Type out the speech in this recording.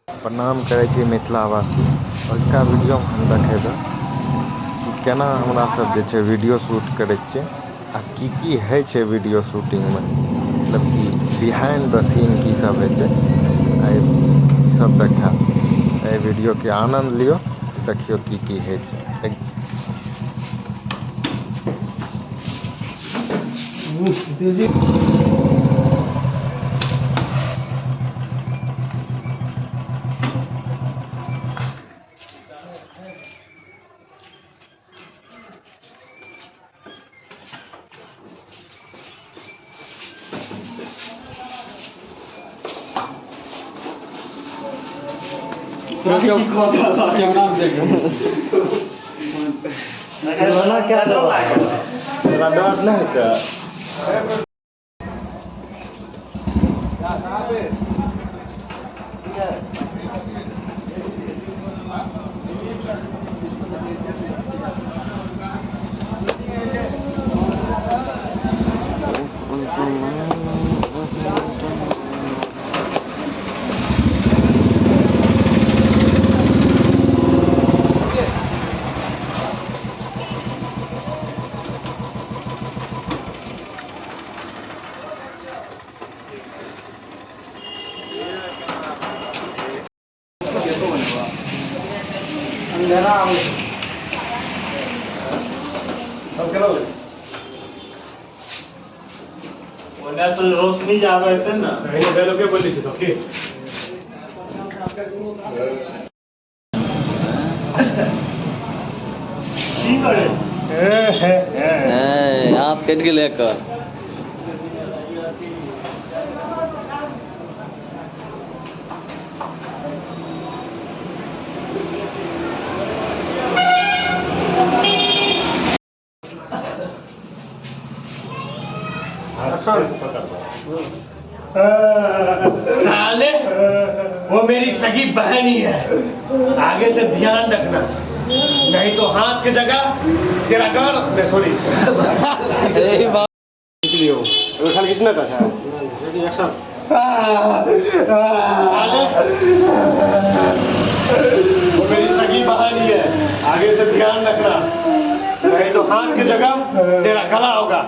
प्रणाम करै छी मिथिलावासी। अजुका वीडियोमे हम देखेबै कि केना हमरा सब जे छै वीडियो शूट करै छियै आ की होइ छै वीडियो शूटिंगमे, मतलब कि बिहाइंड द सीन की सब होइ छै, ई सब देखाएब। एहि वीडियोके आनंद लियौ, देखियौ की होइ छै। कैमरा में देख क्या डर नहीं होता। रोशनी जावे ना लोग बोली थी तो हाथ कट के लेकर साले वो मेरी सगी बहन ही है, आगे से ध्यान रखना, नहीं तो हाथ की जगह तेरा गाल सॉरी खाली कितना का था एक्शन। वो मेरी सगी बहन ही है, आगे से ध्यान रखना, नहीं तो हाथ की जगह तेरा गला होगा।